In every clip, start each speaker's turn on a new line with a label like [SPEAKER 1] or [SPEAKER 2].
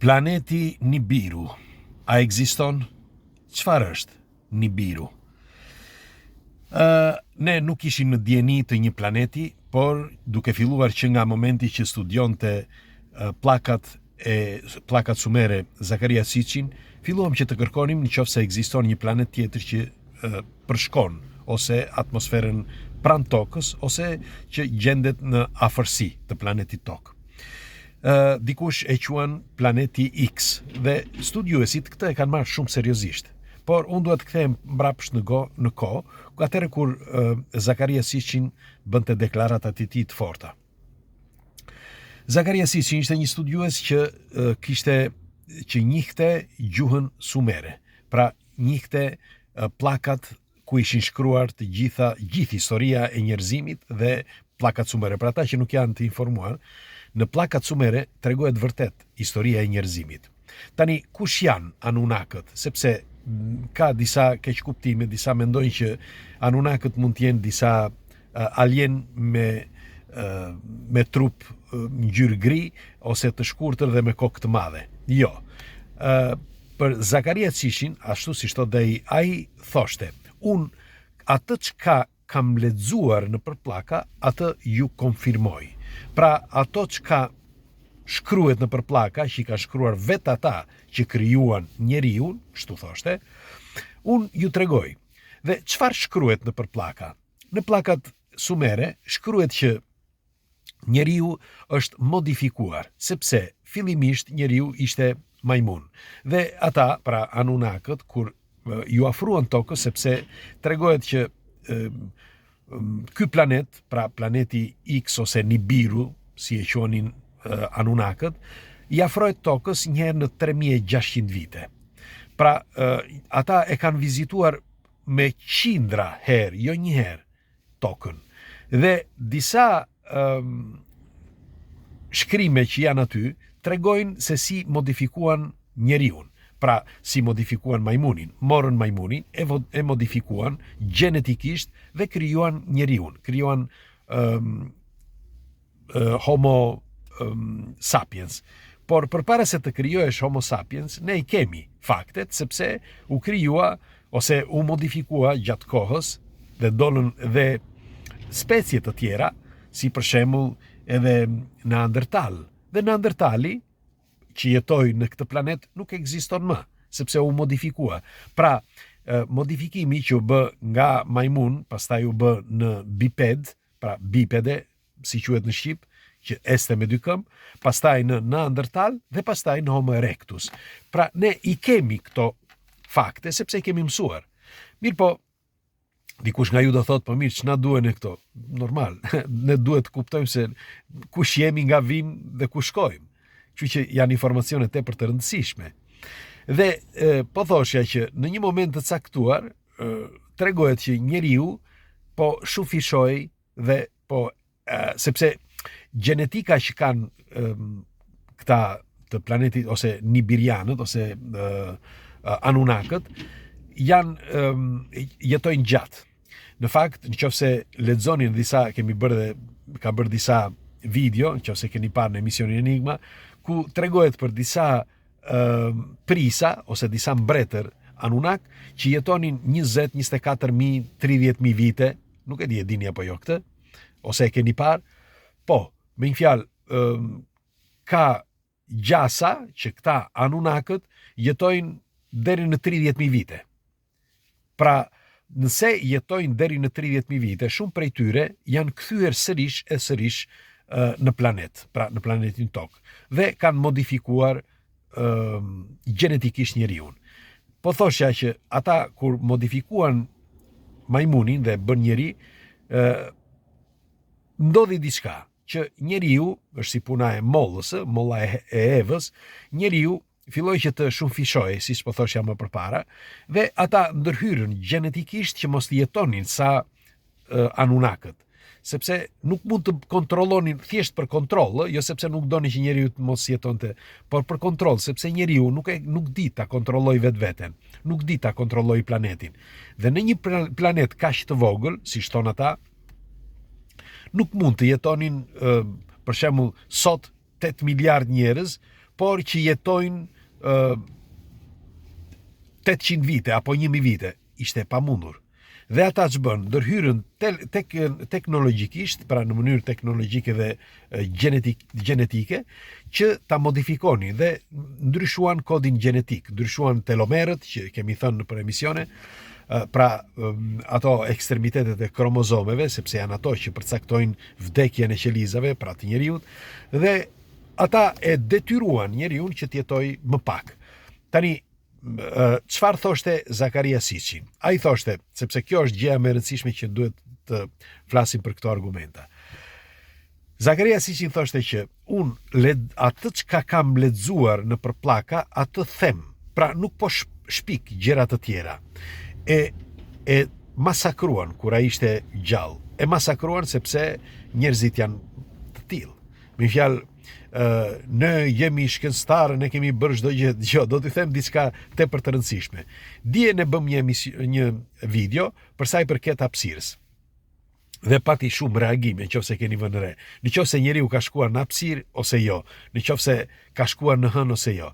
[SPEAKER 1] Planeti Nibiru. A ekziston? Çfarë është Nibiru? Ne nuk ishim në dieni të një planeti, por duke filluar që nga momenti që studionte plakat sumere Zakaria Sitchin, filluam që të kërkonim nëse ekziston një planet tjetër që përshkon ose atmosferën pranë Tokës ose që gjendet në afërsi të planetit Tokë. Dikush e quan planeti X dhe studiuesit këtë e kanë marrë shumë seriozisht. Por unë duhet të kthehem mbrapsht në kohë, atëherë kur Zakaria Sitchin bënte deklaratat e tij të forta. Zakaria Sitchin ishte një studiues që njihte gjuhën sumere, pra njihte plakat ku ishin shkruar gjithë historia e njerëzimit dhe plakat sumere. Për ata që nuk janë të informuar, në plakat sumere tregohet vërtet historia e njerëzimit. Tani, kush janë Anunnakët? Sepse ka disa keqkuptime, disa mendojnë që Anunnakët mund të jenë disa alien me trup ngjyrë gri ose të shkurtër dhe me kokë të madhe. Jo. Për Zakaria Sitchin, ashtu si thotë ai thoshte, unë atë çka kam lexuar në përpllaka, atë ju konfirmoj. Pra, ato çka shkruhet në përpllaka, që i ka shkruar vetë ata që krijuan njeriu, kështu thoshte, unë ju tregoj. Dhe çfarë shkruhet në përpllaka? Në plakat sumere shkruhet që njeriu është modifikuar, sepse fillimisht njeriu ishte majmun. Dhe ata, pra Anunnakët, kur ju afruan Tokës, sepse tregohet që ky planet, pra planeti X ose Nibiru, si e quanin Anunnakët, i afrohet Tokës njëherë në 3600 vite. Pra, ata e kanë vizituar me qindra herë, jo një herë, Tokën. Dhe disa shkrime që janë aty tregojnë se si modifikuan njeriun. Pra, si modifikuan majmunin, morën majmunin, e modifikuan genetikisht dhe krijuan njeriun, krijuan Homo sapiens. Por përpara se të krijohesh Homo sapiens, ne i kemi faktet, sepse u krijua ose u modifikua gjatë kohës dhe dolën dhe specie të tjera, si për shembull edhe Neandertal. Dhe Neandertali që jetoi në këtë planet nuk ekziston më, sepse u modifikua. Pra, modifikimi që u bë nga majmun, pastaj u bë në biped, pra bipede, si quhet në shqip, që este me dy këmbë, pastaj në Neandertal dhe pastaj në Homo erectus. Pra, ne i kemi këto fakte, sepse i kemi mësuar. Mirë po, dikush nga ju do thotë, po mirë, ç'na duhen e këto? Normal, ne duhet të kuptojmë se kush jemi, nga vim dhe ku shkojmë. Kështu që janë informacione tepër të rëndësishme. Dhe po thoshja që në një moment të caktuar tregohet që njeriu po shufishoi dhe sepse gjenetika që kanë këta të planetit ose nibirianët ose Anunnakët jetojnë gjatë. Në fakt, nëse lexonin disa, ka bërë disa video, nëse keni parë në emisionin Enigma, ku tregohet për disa prisa ose disa mbretër Anunnak që jetonin 20, 24.000, 30.000 vite, nuk e di e dini apo jo këtë, ose e keni parë, po, me një fjalë, ka gjasa që këta Anunnakët jetojnë deri në 30.000 vite. Pra, nëse jetojnë deri në 30.000 vite, shumë prej tyre janë kthyer sërish në planet, pra në planetin Tokë, dhe kanë modifikuar genetikisht njeriun. Po thoshja që ata kur modifikuan majmunin dhe bën njeri, ndodhi diçka, që njeriu, është si puna e mollës, molla e Evës, njeriu filloi që të shumëfishojë, siç po thoshja më përpara, dhe ata ndërhyrën genetikisht që mos jetonin sa Anunnakët. Sepse nuk mund të kontrollonin thjesht për kontroll, jo sepse nuk doni që njeriu të mos jetonte, por për kontroll, sepse njeriu nuk di ta kontrollojë vetveten, nuk di ta kontrollojë planetin. Dhe në një planet kaq të vogël, siç thon ata, nuk mund të jetonin për shembull sot 8 miliard njerëz, por që jetojnë 800 vite apo 1000 vite, ishte pamundur. Dhe ata që bën, ndërhyrën teknologjikisht, pra në mënyrë teknologjike dhe gjenetike, që ta modifikonin dhe ndryshuan kodin gjenetik, ndryshuan telomerët, që kemi thënë për emisione, pra ato ekstremitetet e kromozomeve, sepse janë ato që përcaktojnë vdekjen e qelizave, pra të njeriut, dhe ata e detyruan njeriun që t'jetoj më pak. Tani, çfarë thoshte Zakaria Sitchin? Ai thoshte, sepse kjo është gjëja më e rëndësishme që duhet të flasim për këto argumenta. Zakaria Sitchin thoshte që atë çka kam lexuar në përpllaka, atë them. Pra nuk po shpik gjëra të tjera. E masakruan kur ai ishte gjallë. E masakruan sepse njerëzit janë të tillë. Me fjalë, ne jemi shkencëtarë, ne kemi bërë çdo gjë. Do t'i them diçka tepër të rëndësishme. Dje ne bëm një video për sa i përket hapësirës. Dhe pati shumë reagime, nëse keni vënë re. Nëse njeriu ka shkuar në hapësirë ose jo, nëse ka shkuar në hën ose jo.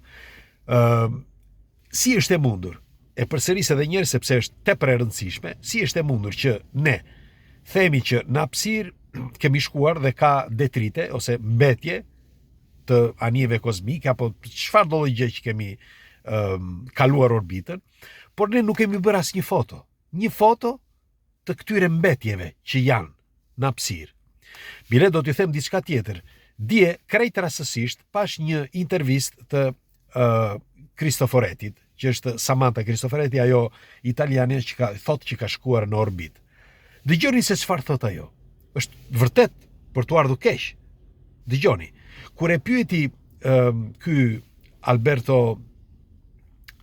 [SPEAKER 1] Si është e mundur? E përsëris edhe njerë sepse është tepër e rëndësishme, si është e mundur që ne themi që në hapësirë kemi shkuar dhe ka detrite ose mbetje të anijeve kozmike apo çfarë do gjë që kemi kaluar orbitën, por ne nuk kemi bërë asnjë foto. Një foto të këtyre mbetjeve që janë në hapësirë. Mire, do t'ju them diçka tjetër. Dje, krejt rastësisht, pash një intervistë të Kristoforetit, që është Samantha Kristoforeti, ajo italiane që thotë që ka shkuar në orbit. Dëgjoni se çfarë thot ajo. Është vërtet për t'u ardhur keq. Dëgjoni. Kur e pyeti ky Alberto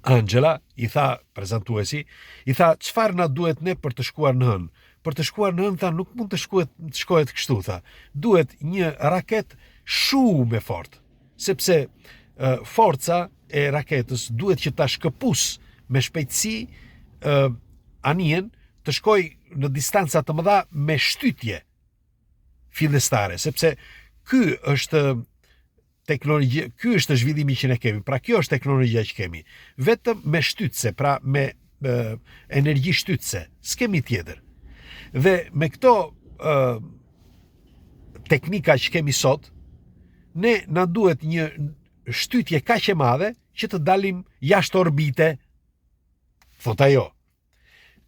[SPEAKER 1] Angela, i tha prezantuesi, i tha çfarë na duhet ne për të shkuar në hën. Për të shkuar në hën, tha, nuk mund të shkohet kështu, tha. Duhet një raket shumë e fortë, sepse forca e raketës duhet që ta shkëpus me shpejtësi anijen të shkoj në distanca të mëdha me shtytje fillestare, sepse ky është teknologji, ky është zhvillimi që ne kemi. Pra kjo është teknologjia që kemi. Vetëm me shtytse, pra me energji shtytse, s'kemi tjetër. Dhe me këto teknika që kemi sot, ne na duhet një shtytje kaq e madhe që të dalim jashtë orbite, thot ajo.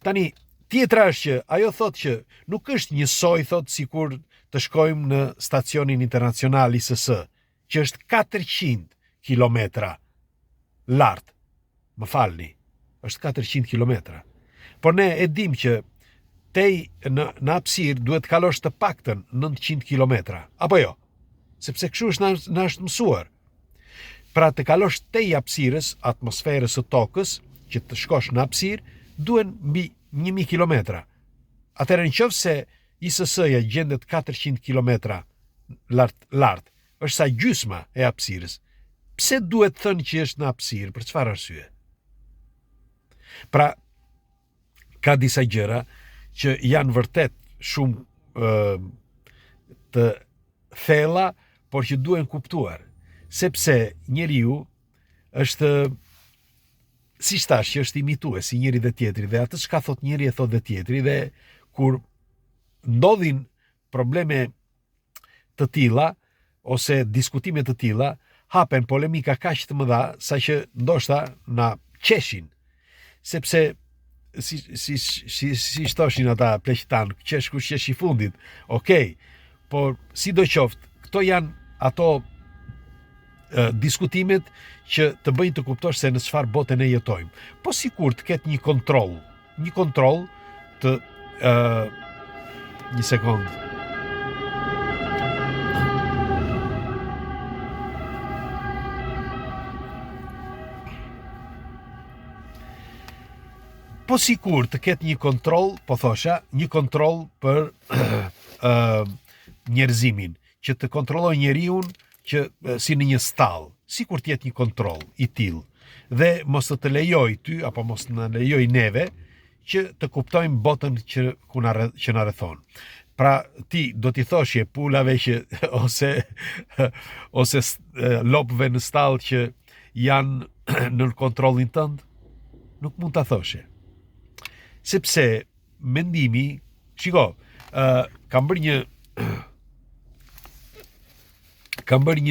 [SPEAKER 1] Tani, tjetra është që ajo thot që nuk është njësoj, thot, sikur të shkojmë në stacionin internacional ISS, që është 400 kilometra lartë. Më falni, është 400 kilometra. Por ne e dim që në hapësirë duhet kalosh të paktën 900 kilometra. Apo jo? Sepse kështu është na është mësuar. Pra të kalosh tej hapësirës, atmosferës së tokës, që të shkosh në hapësirë, duhen mbi 1000 kilometra. Atëherë nëse ISS-ja gjendet 400 kilometra lart, është sa gjysma e hapësirës. Pse duhet thënë që është në hapësirë? Për çfarë arsye? Pra, ka disa gjëra që janë vërtet shumë të thella, por që duhen kuptuar. Sepse njeriu është, si thash, që është imitues si njëri dhe tjetri, dhe atë çka thot njëri e thot dhe tjetri, dhe kur ndodhin probleme të tilla ose diskutime të tilla, hapen polemika kaq të mëdha saqë ndoshta na qeshin, sepse si thoshin ata pleqtan, qesh kush qesh i fundit. Okej, por sidoqoftë, këto janë ato diskutimet që të bëjnë të kuptosh se në çfarë bote ne jetojmë. Po sikur të ketë një kontroll të një sekond. Po sikur të ketë një kontroll, po thosha, një kontroll për njerëzimin, që të kontrolloj njeriun që si në një stall, sikur të jetë një kontroll i tillë, dhe mos të lejoj ty apo mos na lejoj neve që të kuptojmë botën që na rrethon. Pra ti do t'i thoshje pulave që ose lopëve në stall që janë në kontrollin tënd, nuk mund ta thoshe. Sepse mendimi, shiko, kam bërë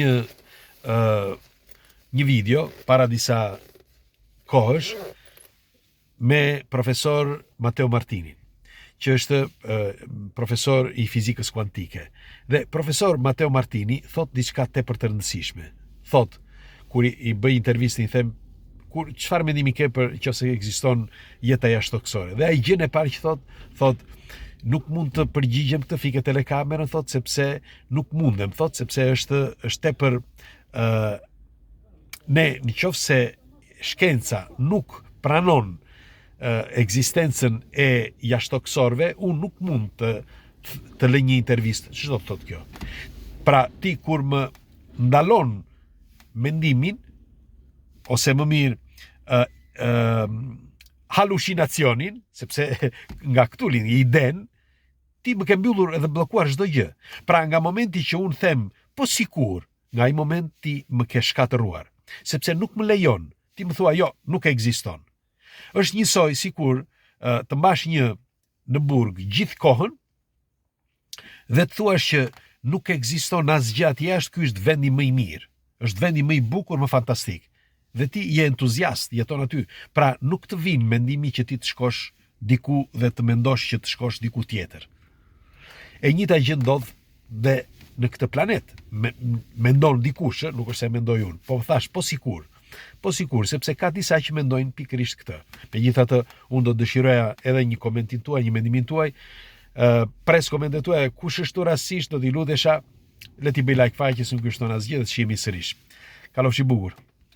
[SPEAKER 1] një video para disa kohësh me profesor Matteo Martini, që është profesor i fizikës kuantike. Dhe profesor Matteo Martini thot diçka tepër të rëndësishme. Thot, kur i bëj intervistin, i them, çfarë mendimi ke për nëse ekziston jeta jashtëtoksore? Dhe ai gjën e parë që thot, nuk mund të përgjigjem këtë fike telekamerën, thot, sepse nuk mundem, thot, sepse është tepër ne nëse shkenca nuk pranon ekzistencën e jashtëtoksorëve, unë nuk mund të lë një intervistë. Ç'do të thotë kjo? Pra ti kur më ndalon mendimin, ose më mirë halucinacionin, sepse nga këtu lind iden, ti më ke mbyllur edhe bllokuar çdo gjë. Pra nga momenti që unë them po sikur, nga ai moment ti më ke shkatëruar, sepse nuk më lejon. Ti më thua jo, nuk ekziston. Është njësoj sikur të mbash një në burg gjithë kohën dhe të thuash që nuk ekziston asgjë aty jashtë, ky është vendi më i mirë, është vendi më i bukur, më fantastik. Dhe ti je entuziast, jeton aty. Pra nuk të vin mendimi që ti të shkosh diku dhe të mendosh që të shkosh diku tjetër. E njëjta gjë ndodh dhe në këtë planet. Mendon dikush, nuk është se mendoj unë, po thash po sikur, sepse ka disa që mendojnë pikërisht këtë. Megjithatë, unë do dëshiroja edhe një komentin tuaj, një mendimin tuaj, pres komentet tuaja, kush është rastisht, do t'i lutesha, le t'i bëj like faqes, nuk kushton asgjë dhe të shihemi sërish. Kalofshi bukur.